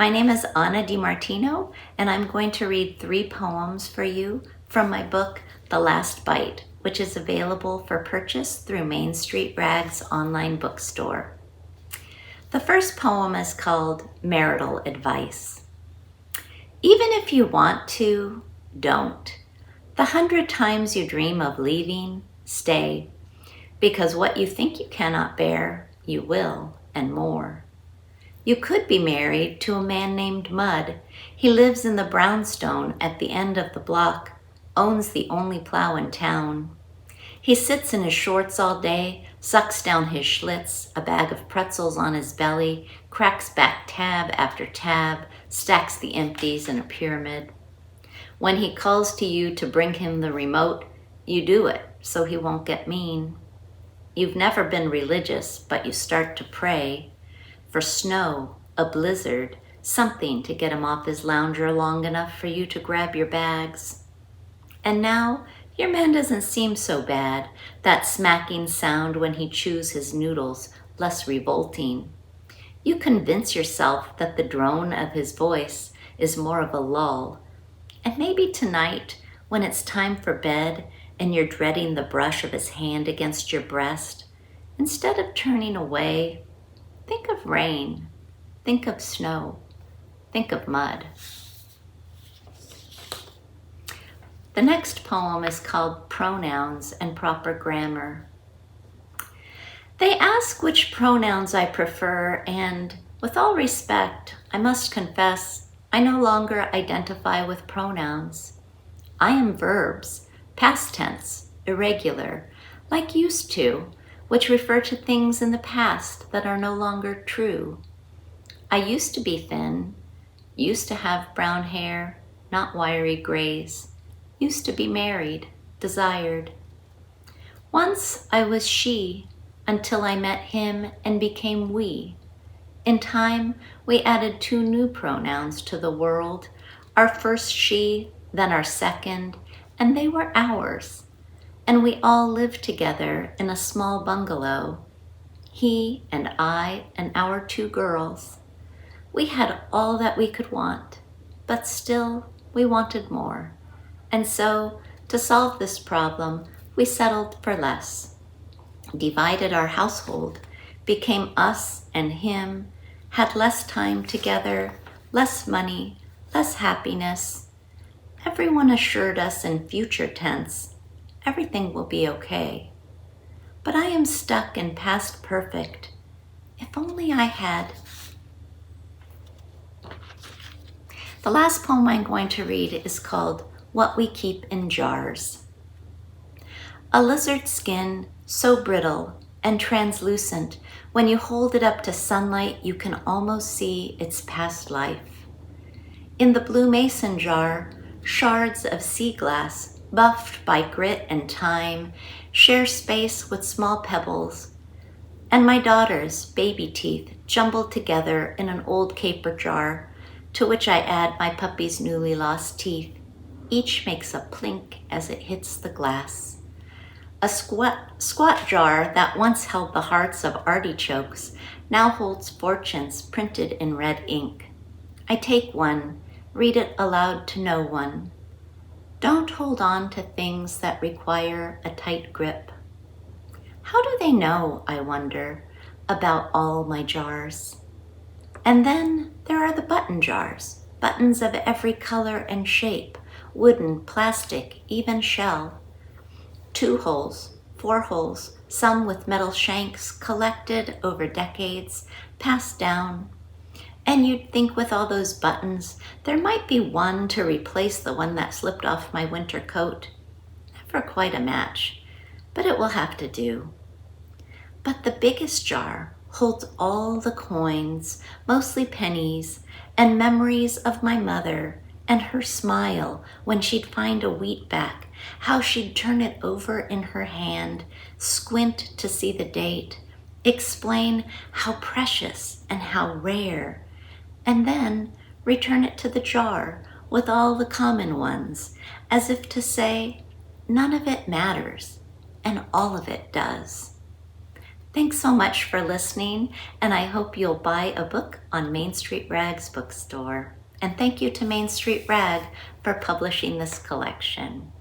My name is Anna DiMartino, and I'm going to read 3 poems for you from my book, The Last Bite, which is available for purchase through Main Street Rag's online bookstore. The first poem is called Marital Advice. Even if you want to, don't. The 100 times you dream of leaving, stay, because what you think you cannot bear, you will, and more. You could be married to a man named Mud. He lives in the brownstone at the end of the block, owns the only plow in town. He sits in his shorts all day, sucks down his Schlitz, a bag of pretzels on his belly, cracks back tab after tab, stacks the empties in a pyramid. When he calls to you to bring him the remote, you do it so he won't get mean. You've never been religious, but you start to pray for snow, a blizzard, something to get him off his lounger long enough for you to grab your bags. And now, your man doesn't seem so bad, that smacking sound when he chews his noodles, less revolting. You convince yourself that the drone of his voice is more of a lull. And maybe tonight, when it's time for bed and you're dreading the brush of his hand against your breast, instead of turning away, think of rain, think of snow, think of mud. The next poem is called Pronouns and Proper Grammar. They ask which pronouns I prefer, and with all respect, I must confess, I no longer identify with pronouns. I am verbs, past tense, irregular, like used to, which refer to things in the past that are no longer true. I used to be thin, used to have brown hair, not wiry grays, used to be married, desired. Once I was she, until I met him and became we. In time, we added 2 new pronouns to the world, our first she, then our second, and they were ours. And we all lived together in a small bungalow, he and I and our 2 girls. We had all that we could want, but still we wanted more. And so, to solve this problem, we settled for less, divided our household, became us and him, had less time together, less money, less happiness. Everyone assured us in future tense, everything will be okay. But I am stuck in past perfect. If only I had. The last poem I'm going to read is called What We Keep in Jars. A lizard skin so brittle and translucent, when you hold it up to sunlight, you can almost see its past life. In the blue mason jar, shards of sea glass, buffed by grit and time, share space with small pebbles, and my daughter's baby teeth jumbled together in an old caper jar, to which I add my puppy's newly lost teeth. Each makes a plink as it hits the glass. A squat jar that once held the hearts of artichokes now holds fortunes printed in red ink. I take one, read it aloud to no one. Don't hold on to things that require a tight grip. How do they know, I wonder, about all my jars? And then there are the button jars, buttons of every color and shape, wooden, plastic, even shell. 2 holes, 4 holes, some with metal shanks, collected over decades, passed down. And you'd think with all those buttons, there might be one to replace the one that slipped off my winter coat. Never quite a match, but it will have to do. But the biggest jar holds all the coins, mostly pennies, and memories of my mother and her smile when she'd find a wheatback, how she'd turn it over in her hand, squint to see the date, explain how precious and how rare, and then return it to the jar with all the common ones, as if to say, none of it matters, and all of it does. Thanks so much for listening, and I hope you'll buy a book on Main Street Rag's bookstore. And thank you to Main Street Rag for publishing this collection.